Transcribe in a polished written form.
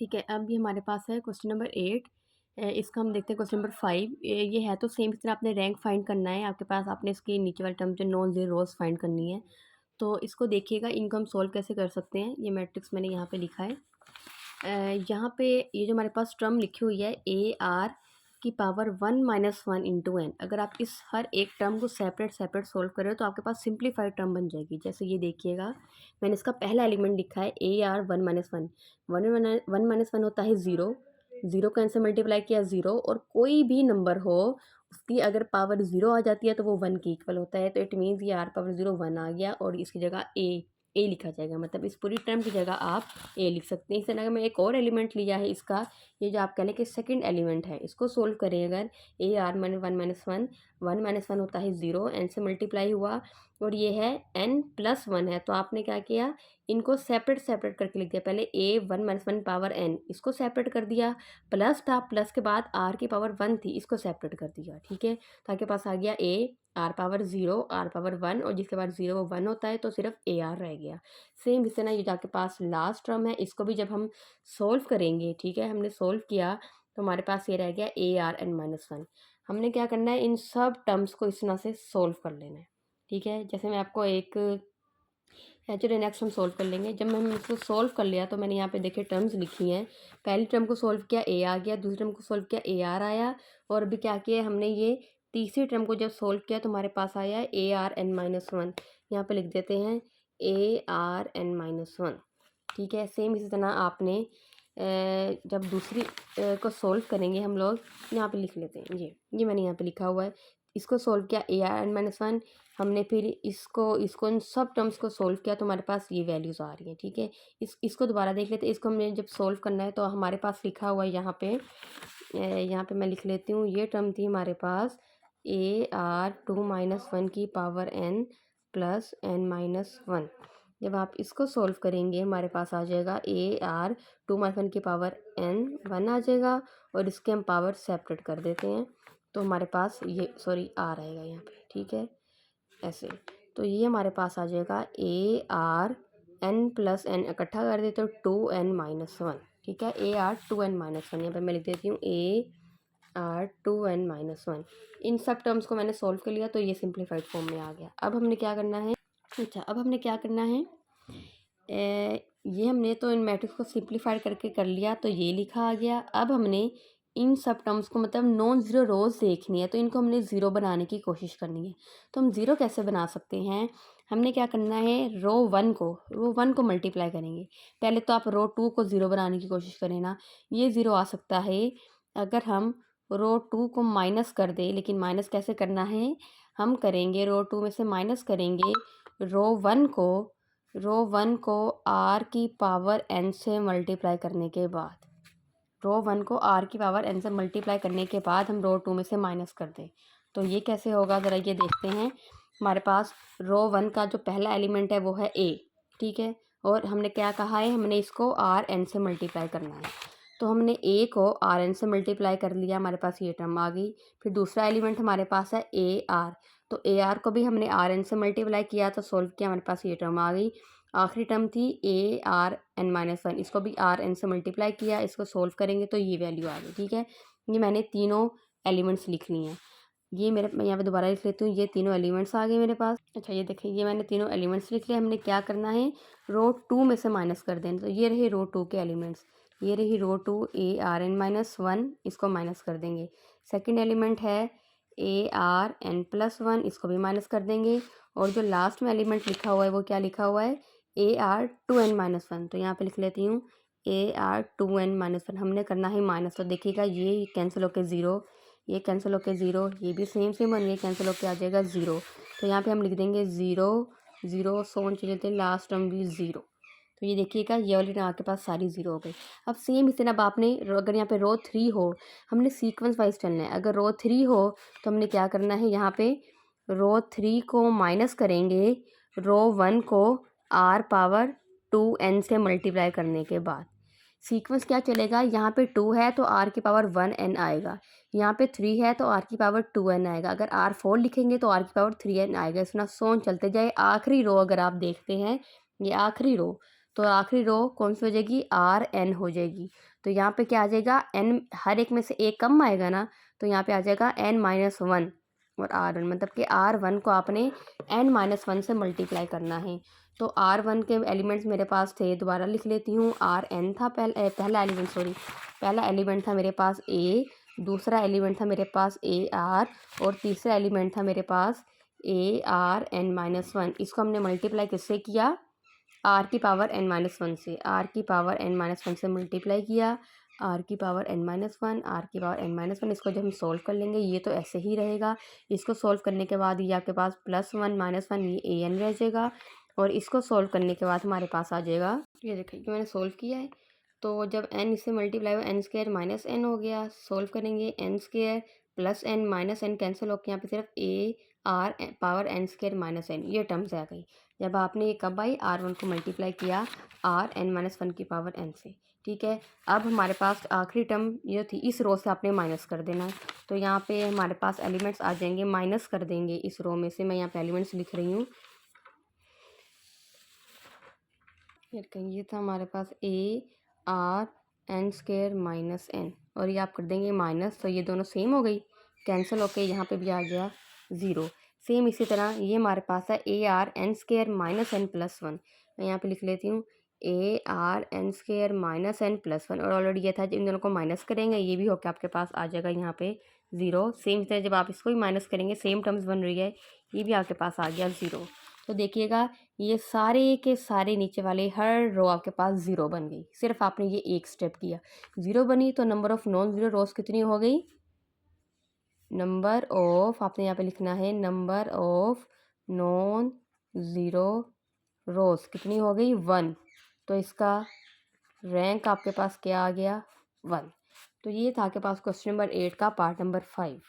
ठीक है, अब ये हमारे पास है क्वेश्चन नंबर 8। इसका हम देखते हैं क्वेश्चन नंबर 5। ये है तो सेम, इस तरह आपने रैंक फाइंड करना है आपके पास, आपने इसकी नीचे वाली टर्म जो नॉन ज़ीरो रोज़ फाइंड करनी है। तो इसको देखिएगा, इनको हम सोल्व कैसे कर सकते हैं। ये मैट्रिक्स मैंने यहाँ पे लिखा है। यहाँ पे ये जो हमारे पास टर्म लिखी हुई है ए आर की पावर 1 - 1 इंटू एन, अगर आप इस हर एक टर्म को सेपरेट सेपरेट सोल्व करें तो आपके पास सिंप्लीफाइड टर्म बन जाएगी। जैसे ये देखिएगा, मैंने इसका पहला एलिमेंट लिखा है ए आर 1 - 1। 1 - 1 होता है ज़ीरो, ज़ीरो का इनसे मल्टीप्लाई किया ज़ीरो, और कोई भी नंबर हो उसकी अगर पावर ज़ीरो आ जाती है तो वो 1 के इक्वल होता है। तो इट मीन्स ये आर पावर ज़ीरो 1 आ गया और इसकी जगह ए लिखा जाएगा, मतलब इस पूरी टर्म की जगह आप ए लिख सकते हैं। इस तरह अगर मैं एक और एलिमेंट लिया है इसका, ये जो आप कह लें कि सेकंड एलिमेंट है, इसको सोल्व करें अगर, ए आर माइनस 1 - 1, 1 - 1 होता है ज़ीरो, एन से मल्टीप्लाई हुआ, और ये है एन प्लस 1 है, तो आपने क्या किया, इनको सेपरेट सेपरेट करके लिख दिया। पहले ए 1 - 1 पावर एन, इसको सेपरेट कर दिया, प्लस था, प्लस के बाद आर की पावर 1 थी, इसको सेपरेट कर दिया। ठीक है, तो आपके पास आ गया A R power zero, R power 1, और जिसके बाद ज़ीरो वो 1 होता है, तो सिर्फ ए आर रह गया। सेम इस तरह ये जो आपके पास लास्ट टर्म है, इसको भी जब हम सोल्व करेंगे, ठीक है, हमने सोल्व किया तो हमारे पास ये रह गया ए आर एन माइनस 1। हमने क्या करना है, इन सब टर्म्स को इस तरह से सोल्व कर लेना है। ठीक है, जैसे मैं आपको एक चलिए नेक्स्ट हम सोल्व कर लेंगे। जब मैंने इसको सोल्व कर लिया तो मैंने यहाँ पे देखे टर्म्स लिखी हैं। पहली टर्म को सोल्व किया, ए आ गया, दूसरी टर्म को सोल्व किया, ए आर आया, और अभी क्या किया हमने, ये तीसरी टर्म को जब सोल्व किया तो हमारे पास आया ए आर एन माइनस 1। यहाँ पर लिख देते हैं ए आर एन माइनस 1। ठीक है, सेम इसी तरह आपने जब दूसरी को सोल्व करेंगे हम लोग, यहाँ पे लिख लेते हैं, ये मैंने यहाँ पे लिखा हुआ है। इसको सोल्व किया ए आर एन माइनस 1, हमने फिर इसको इसको इन सब टर्म्स को सोल्व किया तो हमारे पास ये वैल्यूज़ आ रही हैं। ठीक है, इसको दोबारा देख लेते हैं। इसको हमने जब सोल्व करना है तो हमारे पास लिखा हुआ है यहाँ पे मैं लिख लेती हूँ। ये टर्म थी हमारे पास ए आर 2 - 1 की power N plus N minus 1। जब आप इसको सोल्व करेंगे हमारे पास आ जाएगा ए आर 2 - 1 की पावर एन 1 आ जाएगा, और इसके हम पावर सेपरेट कर देते हैं तो हमारे पास ये सॉरी आ रहेगा यहाँ पे। ठीक है, ऐसे, तो ये हमारे पास आ जाएगा A R N plus N, इकट्ठा कर देते हो 2n - 1। ठीक है, ए आर 2n - 1, यहाँ पे मैं लिख देती हूँ ए आर 2n - 1। इन सब टर्म्स को मैंने सोल्व कर लिया तो ये सिंप्लीफाइड फॉर्म में आ गया। अब हमने क्या करना है, अच्छा अब हमने क्या करना है, ये हमने तो इन मैट्रिक्स को सिंप्लीफाइड करके कर लिया तो ये लिखा आ गया। अब हमने इन सब टर्म्स को मतलब नॉन ज़ीरो रोज़ देखनी है, तो इनको हमने ज़ीरो बनाने की कोशिश करनी है। तो हम ज़ीरो कैसे बना सकते हैं, हमने क्या करना है, रो वन को मल्टीप्लाई करेंगे। पहले तो आप रो टू को ज़ीरो बनाने की कोशिश करें ना, ये ज़ीरो आ सकता है अगर हम रो टू को माइनस कर दें। लेकिन माइनस कैसे करना है, हम करेंगे रो टू में से माइनस करेंगे रो वन को, आर की पावर एन से मल्टीप्लाई करने के बाद, रो वन को आर की पावर एन से मल्टीप्लाई करने के बाद हम रो टू में से माइनस कर दें। तो ये कैसे होगा, ज़रा ये देखते हैं। हमारे पास रो वन का जो पहला एलिमेंट है वो है ए, ठीक है, और हमने क्या कहा है, हमने इसको आर एन से मल्टीप्लाई करना है। तो हमने ए को आर एन से मल्टीप्लाई कर लिया, हमारे पास ये टर्म आ गई। फिर दूसरा एलिमेंट हमारे पास है ए आर, तो ए आर को भी हमने आर एन से मल्टीप्लाई किया तो सोल्व किया, हमारे पास ये टर्म आ गई। आखिरी टर्म थी ए आर एन माइनस 1, इसको भी आर एन से मल्टीप्लाई किया, इसको सोल्व करेंगे तो ये वैल्यू आ गई। ठीक है, ये मैंने तीनों एलिमेंट्स लिख ली हैं। ये मैं यहाँ पे दोबारा लिख लेती हूँ, ये तीनों एलिमेंट्स आ गए मेरे पास। अच्छा ये देखिए, ये मैंने तीनों एलिमेंट्स लिख लिए। हमने क्या करना है, रो टू में से माइनस कर देना। तो ये रहे रो टू के एलिमेंट्स, ये रही row two A R N minus 1, इसको माइनस कर देंगे। सेकेंड एलिमेंट है ए आर एन प्लस 1, इसको भी माइनस कर देंगे। और जो लास्ट में एलिमेंट लिखा हुआ है वो क्या लिखा हुआ है, ए आर 2n - 1। तो यहाँ पे लिख लेती हूँ ए आर 2n - 1, हमने करना है माइनस। तो देखिएगा ये कैंसिल होकर ज़ीरो, ये कैंसिल होकर ज़ीरो, ये भी सेम सेम, और ये कैंसिल होकर आ जाएगा ज़ीरो। तो यहाँ पे हम लिख देंगे ज़ीरो ज़ीरो, सोन चले थे, लास्ट टर्म भी ज़ीरो। तो ये देखिएगा ये वाली टर्म आपके पास सारी ज़ीरो हो गई। अब सेम इसी तरह आपने अगर यहाँ पे रो थ्री हो, हमने सीक्वेंस वाइज चलना है। अगर रो थ्री हो तो हमने क्या करना है, यहाँ पे रो थ्री को माइनस करेंगे रो वन को आर पावर 2n से मल्टीप्लाई करने के बाद। सीक्वेंस क्या चलेगा, यहाँ पे 2 है तो आर की पावर 1n आएगा, यहाँ पे 3 है तो आर की पावर 2n आएगा। अगर आर 4 लिखेंगे तो आर की पावर 3n आएगा। इस तरह सोन चलते जाए। आखिरी रो अगर आप देखते हैं, ये आखिरी रो, तो आखिरी रो कौन सी हो जाएगी, आर एन हो जाएगी। तो यहाँ पे क्या आ जाएगा, एन हर एक में से एक कम आएगा ना, तो यहाँ पे आ जाएगा n-1 और R1, मतलब कि R1 को आपने n-1 से मल्टीप्लाई करना है। तो R1 के एलिमेंट्स मेरे पास थे, दोबारा लिख लेती हूँ। Rn था पहला एलिमेंट, सॉरी पहला एलिमेंट था मेरे पास A, दूसरा एलिमेंट था मेरे पास AR और तीसरा एलिमेंट था मेरे पास ARn-1। इसको हमने मल्टीप्लाई किससे किया, आर की पावर n-1 से, आर की पावर n-1 से मल्टीप्लाई किया, आर की पावर n-1, आर की पावर n-1। इसको जब हम सोल्व कर लेंगे ये तो ऐसे ही रहेगा। इसको सोल्व करने के बाद ये आपके पास +1 -1 ये an रह जाएगा और इसको सोल्व करने के बाद हमारे पास आ जाएगा, ये देखिए कि मैंने सोल्व किया है। तो जब n इससे मल्टीप्लाई हुआ n² - n हो गया, सोल्व करेंगे n² + n - n कैंसिल होकर यहाँ पे सिर्फ AR पावर n² - n ये टर्म्स आ गई। जब आपने ये कब आई, R1 को मल्टीप्लाई किया Rn-1 की पावर n से, ठीक है। अब हमारे पास आखिरी टर्म ये थी, इस रो से आपने माइनस कर देना है। तो यहाँ पे हमारे पास एलिमेंट्स आ जाएंगे, माइनस कर देंगे इस रो में से। मैं यहाँ पे एलिमेंट्स लिख रही हूँ, ये था हमारे पास ARn² - n और ये आप कर देंगे माइनस, तो ये दोनों सेम हो गई, कैंसिल होके यहाँ पे भी आ गया 0। सेम इसी तरह ये हमारे पास है ARn² - n +1। मैं यहाँ पे लिख लेती हूँ ARn² - n +1 और ऑलरेडी ये था, इन दोनों को माइनस करेंगे ये भी होके आपके पास आ जाएगा यहाँ पे 0। सेम तरह जब आप इसको भी माइनस करेंगे, सेम टर्म्स बन रही है, ये भी आपके पास आ गया 0। तो देखिएगा ये सारे के सारे नीचे वाले हर रो आपके पास 0 बन गई, सिर्फ आपने ये एक स्टेप किया, 0 बनी। तो नंबर ऑफ नॉन ज़ीरो रोज कितनी हो गई, नंबर ऑफ, आपने यहाँ पे लिखना है नंबर ऑफ नॉन ज़ीरो रोज कितनी हो गई, 1। तो इसका रैंक आपके पास क्या आ गया, 1। तो ये था आपके पास क्वेश्चन नंबर 8 का पार्ट नंबर 5।